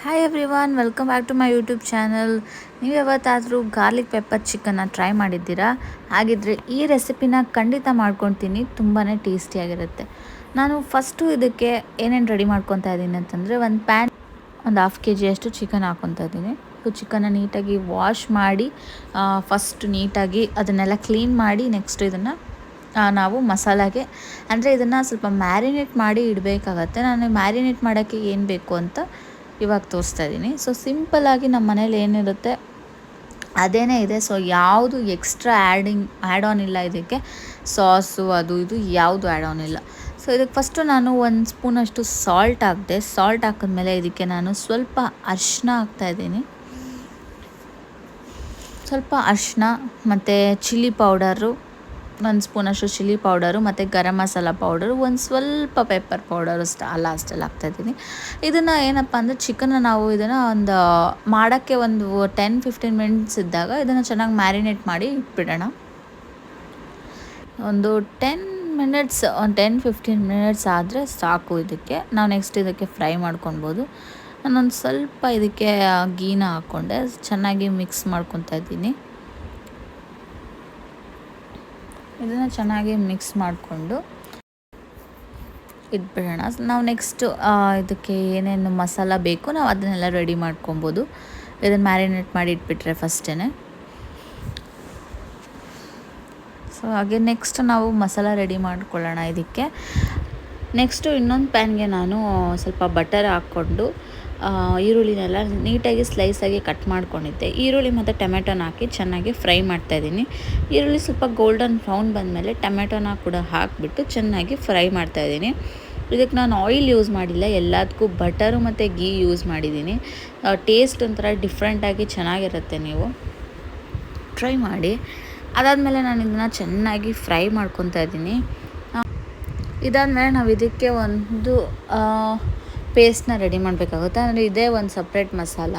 Hi everyone, welcome back to my YouTube channel. ನೀವು ಯಾವತ್ತಾದರೂ garlic pepper ಚಿಕನ್ನ try ಮಾಡಿದ್ದೀರಾ? ಹಾಗಿದ್ರೆ ಈ ರೆಸಿಪಿನ ಖಂಡಿತ ಮಾಡ್ಕೊತೀನಿ. ತುಂಬಾ ಟೇಸ್ಟಿಯಾಗಿರುತ್ತೆ. ನಾನು ಫಸ್ಟು ಇದಕ್ಕೆ ಏನೇನು ರೆಡಿ ಮಾಡ್ಕೊತಾ ಇದ್ದೀನಿ ಅಂತಂದರೆ, ಒಂದು ಪ್ಯಾನ್ ಒಂದು ಹಾಫ್ kg ಅಷ್ಟು ಚಿಕನ್ ಹಾಕ್ಕೊತಾ ಇದ್ದೀನಿ. ಚಿಕನ್ನ ನೀಟಾಗಿ ವಾಶ್ ಮಾಡಿ ಫಸ್ಟ್ ನೀಟಾಗಿ ಅದನ್ನೆಲ್ಲ ಕ್ಲೀನ್ ಮಾಡಿ ನೆಕ್ಸ್ಟ್ ಇದನ್ನು ನಾವು ಮಸಾಲಾಗೆ ಅಂದರೆ ಇದನ್ನು ಸ್ವಲ್ಪ ಮ್ಯಾರಿನೇಟ್ ಮಾಡಿ ಇಡಬೇಕಾಗತ್ತೆ. ನಾನು ಮ್ಯಾರಿನೇಟ್ ಮಾಡೋಕ್ಕೆ ಏನು ಬೇಕು ಅಂತ ಇವಾಗ ತೋರಿಸ್ತಾ ಇದ್ದೀನಿ. ಸೊ ಸಿಂಪಲ್ಲಾಗಿ ನಮ್ಮ ಮನೇಲಿ ಏನಿರುತ್ತೆ ಅದೇ ಇದೆ. ಸೊ ಯಾವುದು ಎಕ್ಸ್ಟ್ರಾ ಆ್ಯಡ್ ಆನ್ ಇಲ್ಲ ಇದಕ್ಕೆ. ಸಾಸು ಅದು ಇದು ಯಾವುದು ಆ್ಯಡ್ ಆನ್ ಇಲ್ಲ. ಸೊ ಇದಕ್ಕೆ ಫಸ್ಟು ನಾನು ಒಂದು ಸ್ಪೂನಷ್ಟು ಸಾಲ್ಟ್ ಹಾಕಿದೆ. ಸಾಲ್ಟ್ ಹಾಕಿದ್ಮೇಲೆ ಇದಕ್ಕೆ ನಾನು ಸ್ವಲ್ಪ ಅರಿಶಿನ ಹಾಕ್ತಾಯಿದ್ದೀನಿ. ಸ್ವಲ್ಪ ಅರಿಶಿನ ಮತ್ತು ಚಿಲ್ಲಿ ಪೌಡರು, ಒಂದು ಸ್ಪೂನಷ್ಟು ಚಿಲ್ಲಿ ಪೌಡರು ಮತ್ತು ಗರಂ ಮಸಾಲ ಪೌಡರು, ಒಂದು ಸ್ವಲ್ಪ ಪೆಪ್ಪರ್ ಪೌಡರು ಲಾಸ್ಟಲ್ಲಿ ಹಾಕ್ತಾಯಿದ್ದೀನಿ. ಇದನ್ನು ಏನಪ್ಪ ಅಂದರೆ ಚಿಕನ್ನ ನಾವು ಇದನ್ನು ಒಂದು ಮಾಡೋಕ್ಕೆ ಒಂದು 10-15 ಮಿನಿಟ್ಸ್ ಇದ್ದಾಗ ಇದನ್ನು ಚೆನ್ನಾಗಿ ಮ್ಯಾರಿನೇಟ್ ಮಾಡಿ ಇಟ್ಬಿಡೋಣ. ಒಂದು 10-15 ಮಿನಿಟ್ಸ್ ಆದರೆ ಸಾಕು. ಇದಕ್ಕೆ ನಾವು ನೆಕ್ಸ್ಟ್ ಇದಕ್ಕೆ ಫ್ರೈ ಮಾಡ್ಕೊಳ್ಬೋದು. ನಾನೊಂದು ಸ್ವಲ್ಪ ಇದಕ್ಕೆ ಗೀನ ಹಾಕ್ಕೊಂಡೆ, ಚೆನ್ನಾಗಿ ಮಿಕ್ಸ್ ಮಾಡ್ಕೊತಾ ಇದ್ದೀನಿ. ಇದನ್ನು ಚೆನ್ನಾಗಿ ಮಿಕ್ಸ್ ಮಾಡಿಕೊಂಡು ಇಟ್ಬಿಡೋಣ. ನಾವು ನೆಕ್ಸ್ಟು ಇದಕ್ಕೆ ಏನೇನು ಮಸಾಲ ಬೇಕು ನಾವು ಅದನ್ನೆಲ್ಲ ರೆಡಿ ಮಾಡ್ಕೊಬೋದು. ಇದನ್ನು ಮ್ಯಾರಿನೇಟ್ ಮಾಡಿ ಇಟ್ಬಿಟ್ರೆ ಫಸ್ಟೇ. ಸೊ ಹಾಗೆ ನೆಕ್ಸ್ಟ್ ನಾವು ಮಸಾಲ ರೆಡಿ ಮಾಡ್ಕೊಳ್ಳೋಣ. ಇದಕ್ಕೆ ನೆಕ್ಸ್ಟು ಇನ್ನೊಂದು ಪ್ಯಾನ್ಗೆ ನಾನು ಸ್ವಲ್ಪ ಬಟರ್ ಹಾಕ್ಕೊಂಡು ಈರುಳ್ಳಿನೆಲ್ಲ ನೀಟಾಗಿ ಸ್ಲೈಸಾಗಿ ಕಟ್ ಮಾಡ್ಕೊಂಡಿದ್ದೆ. ಈರುಳ್ಳಿ ಮತ್ತು ಟೊಮೆಟೊನ ಹಾಕಿ ಚೆನ್ನಾಗಿ ಫ್ರೈ ಮಾಡ್ತಾಯಿದ್ದೀನಿ. ಈರುಳ್ಳಿ ಸ್ವಲ್ಪ ಗೋಲ್ಡನ್ ಬ್ರೌನ್ ಬಂದಮೇಲೆ ಟೊಮೆಟೊನ ಕೂಡ ಹಾಕಿಬಿಟ್ಟು ಚೆನ್ನಾಗಿ ಫ್ರೈ ಮಾಡ್ತಾಯಿದ್ದೀನಿ. ಇದಕ್ಕೆ ನಾನು ಆಯಿಲ್ ಯೂಸ್ ಮಾಡಿಲ್ಲ, ಎಲ್ಲದಕ್ಕೂ ಬಟರು ಮತ್ತು ಗೀ ಯೂಸ್ ಮಾಡಿದ್ದೀನಿ. ಟೇಸ್ಟ್ ಒಂಥರ ಡಿಫ್ರೆಂಟಾಗಿ ಚೆನ್ನಾಗಿರುತ್ತೆ, ನೀವು ಟ್ರೈ ಮಾಡಿ. ಅದಾದಮೇಲೆ ನಾನು ಇದನ್ನು ಚೆನ್ನಾಗಿ ಫ್ರೈ ಮಾಡ್ಕೊತಾ ಇದ್ದೀನಿ. ಇದಾದಮೇಲೆ ನಾವು ಇದಕ್ಕೆ ಒಂದು ಪೇಸ್ಟ್ನ ರೆಡಿ ಮಾಡಬೇಕಾಗುತ್ತೆ. ಅಂದರೆ ಇದೇ ಒಂದು ಸಪ್ರೇಟ್ ಮಸಾಲ.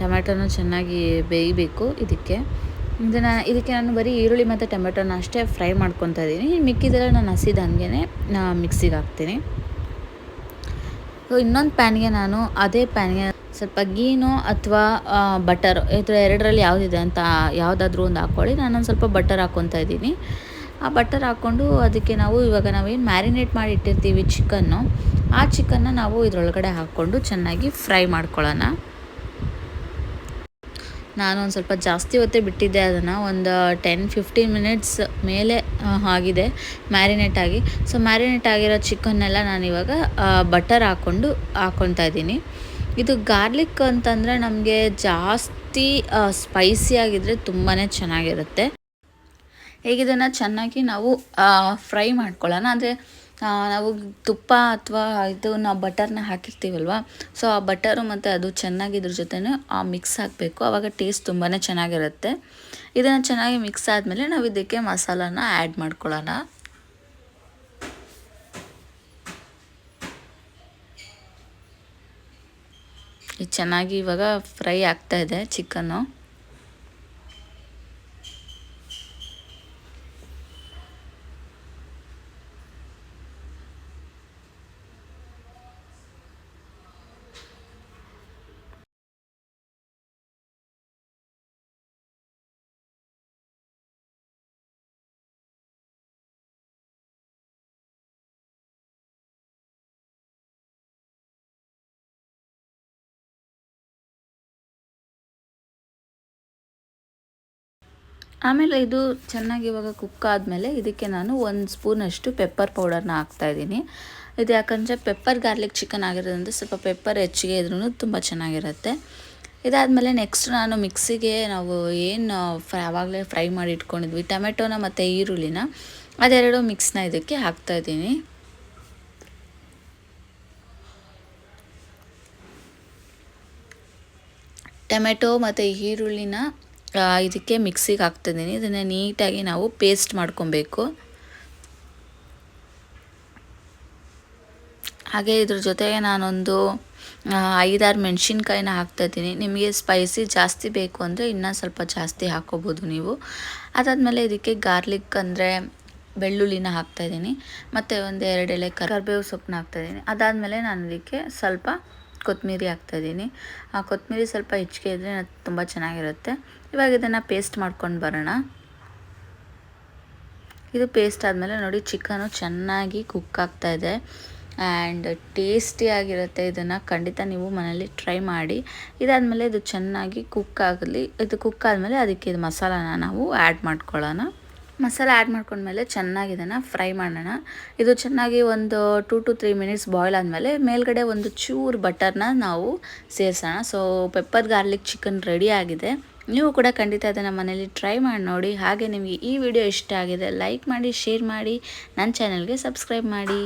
ಟೊಮೆಟೊನೂ ಚೆನ್ನಾಗಿ ಬೇಯಬೇಕು. ಇದಕ್ಕೆ ನಾನು ಬರೀ ಈರುಳ್ಳಿ ಮತ್ತು ಟೊಮೆಟೊನ ಅಷ್ಟೇ ಫ್ರೈ ಮಾಡ್ಕೊತಾ ಇದ್ದೀನಿ. ಮಿಕ್ಕಿದೆಲ್ಲ ನಾನು ಹಸಿದಂಗೆ ಮಿಕ್ಸಿಗೆ ಹಾಕ್ತೀನಿ. ಸೊ ಇನ್ನೊಂದು ಪ್ಯಾನ್ಗೆ ನಾನು ಅದೇ ಪ್ಯಾನ್ಗೆ ಸ್ವಲ್ಪ ಗೀನೋ ಅಥವಾ ಬಟರ್, ಇದು ಎರಡರಲ್ಲಿ ಯಾವುದಿದೆ ಅಂತ ಯಾವುದಾದ್ರೂ ಒಂದು ಹಾಕ್ಕೊಳ್ಳಿ. ನಾನೊಂದು ಸ್ವಲ್ಪ ಬಟರ್ ಹಾಕ್ಕೊತಾ ಇದ್ದೀನಿ. ಆ ಬಟರ್ ಹಾಕ್ಕೊಂಡು ಅದಕ್ಕೆ ನಾವೇನು ಮ್ಯಾರಿನೇಟ್ ಮಾಡಿ ಇಟ್ಟಿರ್ತೀವಿ ಚಿಕನ್ನು, ಆ ಚಿಕನ್ನ ನಾವು ಇದರೊಳಗಡೆ ಹಾಕ್ಕೊಂಡು ಚೆನ್ನಾಗಿ ಫ್ರೈ ಮಾಡ್ಕೊಳ್ಳೋಣ. ನಾನು ಒಂದು ಸ್ವಲ್ಪ ಜಾಸ್ತಿ ಹೊತ್ತೇ ಬಿಟ್ಟಿದ್ದೆ ಅದನ್ನು, ಒಂದು 10-15 ಮಿನಿಟ್ಸ್ ಮೇಲೆ ಆಗಿದೆ ಮ್ಯಾರಿನೇಟ್ ಆಗಿ. ಸೊ ಮ್ಯಾರಿನೇಟ್ ಆಗಿರೋ ಚಿಕನ್ನೆಲ್ಲ ನಾನಿವಾಗ ಬಟರ್ ಹಾಕ್ಕೊತಾ ಇದ್ದೀನಿ. ಇದು ಗಾರ್ಲಿಕ್ ಅಂತಂದರೆ ನಮಗೆ ಜಾಸ್ತಿ ಸ್ಪೈಸಿಯಾಗಿದ್ದರೆ ತುಂಬಾ ಚೆನ್ನಾಗಿರುತ್ತೆ. ಈಗ ಇದನ್ನು ಚೆನ್ನಾಗಿ ನಾವು ಫ್ರೈ ಮಾಡ್ಕೊಳ್ಳೋಣ. ಅಂದರೆ ನಾವು ತುಪ್ಪ ಅಥವಾ ನಾವು ಬಟರ್ನ ಹಾಕಿರ್ತೀವಲ್ವ, ಸೊ ಆ ಬಟರು ಮತ್ತು ಅದು ಚೆನ್ನಾಗಿ ಇದ್ರ ಜೊತೆ ಮಿಕ್ಸ್ ಆಗಬೇಕು. ಆವಾಗ ಟೇಸ್ಟ್ ತುಂಬಾ ಚೆನ್ನಾಗಿರುತ್ತೆ. ಇದನ್ನು ಚೆನ್ನಾಗಿ ಮಿಕ್ಸ್ ಆದಮೇಲೆ ನಾವು ಇದಕ್ಕೆ ಮಸಾಲಾನ ಆ್ಯಡ್ ಮಾಡ್ಕೊಳ್ಳೋಣ. ಇದು ಚೆನ್ನಾಗಿ ಇವಾಗ ಫ್ರೈ ಆಗ್ತಾಯಿದೆ ಚಿಕನ್ನು. ಆಮೇಲೆ ಇದು ಚೆನ್ನಾಗಿ ಇವಾಗ ಕುಕ್ ಆದಮೇಲೆ ಇದಕ್ಕೆ ನಾನು ಒಂದು ಸ್ಪೂನಷ್ಟು ಪೆಪ್ಪರ್ ಪೌಡರ್ನ ಹಾಕ್ತಾಯಿದ್ದೀನಿ. ಇದು ಯಾಕಂದರೆ ಪೆಪ್ಪರ್ ಗಾರ್ಲಿಕ್ ಚಿಕನ್ ಆಗಿರೋದ್ರಿಂದ ಸ್ವಲ್ಪ ಪೆಪ್ಪರ್ ಹೆಚ್ಚಿಗೆ ಇದ್ರೂ ತುಂಬ ಚೆನ್ನಾಗಿರುತ್ತೆ. ಇದಾದಮೇಲೆ ನೆಕ್ಸ್ಟ್ ನಾನು ಮಿಕ್ಸಿಗೆ ನಾವು ಏನು ಆವಾಗಲೇ ಫ್ರೈ ಮಾಡಿ ಇಟ್ಕೊಂಡಿದ್ವಿ ಟೊಮೆಟೊನ ಮತ್ತು ಈರುಳ್ಳಿನ, ಅದೆರಡು ಮಿಕ್ಸ್ನ ಇದಕ್ಕೆ ಹಾಕ್ತಾಯಿದ್ದೀನಿ. ಟೊಮೆಟೊ ಮತ್ತು ಈರುಳ್ಳಿನ ಇದಕ್ಕೆ ಮಿಕ್ಸಿಗೆ ಹಾಕ್ತಿದ್ದೀನಿ. ಇದನ್ನು ನೀಟಾಗಿ ನಾವು ಪೇಸ್ಟ್ ಮಾಡ್ಕೊಬೇಕು. ಹಾಗೆ ಇದ್ರ ಜೊತೆಗೆ ನಾನೊಂದು 5-6 ಮೆಣಸಿನ್ಕಾಯಿನ ಹಾಕ್ತಾಯಿದ್ದೀನಿ. ನಿಮಗೆ ಸ್ಪೈಸಿ ಜಾಸ್ತಿ ಬೇಕು ಅಂದರೆ ಇನ್ನೂ ಸ್ವಲ್ಪ ಜಾಸ್ತಿ ಹಾಕ್ಕೋಬೋದು ನೀವು. ಅದಾದಮೇಲೆ ಇದಕ್ಕೆ ಗಾರ್ಲಿಕ್ ಅಂದರೆ ಬೆಳ್ಳುಳ್ಳಿನ ಹಾಕ್ತಾಯಿದ್ದೀನಿ ಮತ್ತು ಒಂದು 2 ಎಲೆ ಕರಿಬೇವು ಸೊಪ್ಪನ್ನ ಹಾಕ್ತಾಯಿದ್ದೀನಿ. ಅದಾದಮೇಲೆ ನಾನು ಅದಕ್ಕೆ ಸ್ವಲ್ಪ ಕೊತ್ತಂಬರಿ ಹಾಕ್ತಾಯಿದ್ದೀನಿ. ಆ ಕೊತ್ತಂಬರಿ ಸ್ವಲ್ಪ ಹೆಚ್ಚಿಗೆ ಇದ್ದರೆ ತುಂಬ ಚೆನ್ನಾಗಿರುತ್ತೆ. ಇವಾಗ ಇದನ್ನು ಪೇಸ್ಟ್ ಮಾಡ್ಕೊಂಡು ಬರೋಣ. ಇದು ಪೇಸ್ಟ್ ಆದಮೇಲೆ ನೋಡಿ ಚಿಕನು ಚೆನ್ನಾಗಿ ಕುಕ್ ಆಗ್ತಾಯಿದೆ ಆ್ಯಂಡ್ ಟೇಸ್ಟಿಯಾಗಿರುತ್ತೆ. ಇದನ್ನು ಖಂಡಿತ ನೀವು ಮನೇಲಿ ಟ್ರೈ ಮಾಡಿ. ಇದಾದಮೇಲೆ ಇದು ಚೆನ್ನಾಗಿ ಕುಕ್ ಆಗಲಿ. ಇದು ಕುಕ್ ಆದಮೇಲೆ ಅದಕ್ಕೆ ಇದು ಮಸಾಲಾನ ನಾವು ಆ್ಯಡ್ ಮಾಡ್ಕೊಳ್ಳೋಣ. ಮಸಾಲ ಆ್ಯಡ್ ಮಾಡ್ಕೊಂಡ್ಮೇಲೆ ಚೆನ್ನಾಗಿ ಇದನ್ನು ಫ್ರೈ ಮಾಡೋಣ. ಇದು ಚೆನ್ನಾಗಿ ಒಂದು 2 to 3 ಮಿನಿಟ್ಸ್ ಬಾಯ್ಲ್ ಆದಮೇಲೆ ಮೇಲ್ಗಡೆ ಒಂದು ಚೂರು ಬಟರ್ನ ನಾವು ಸೇರಿಸೋಣ. So pepper garlic chicken ready ಆಗಿದೆ. ನೀವು ಕೂಡ ಖಂಡಿತ ಅದನ್ನು ಮನೇಲಿ ಟ್ರೈ ಮಾಡಿ ನೋಡಿ. ಹಾಗೆ ನಿಮಗೆ ಈ ವಿಡಿಯೋ ಇಷ್ಟ ಆಗಿದೆ ಲೈಕ್ ಮಾಡಿ, ಶೇರ್ ಮಾಡಿ, ನನ್ನ ಚಾನಲ್ಗೆ ಸಬ್ಸ್ಕ್ರೈಬ್ ಮಾಡಿ.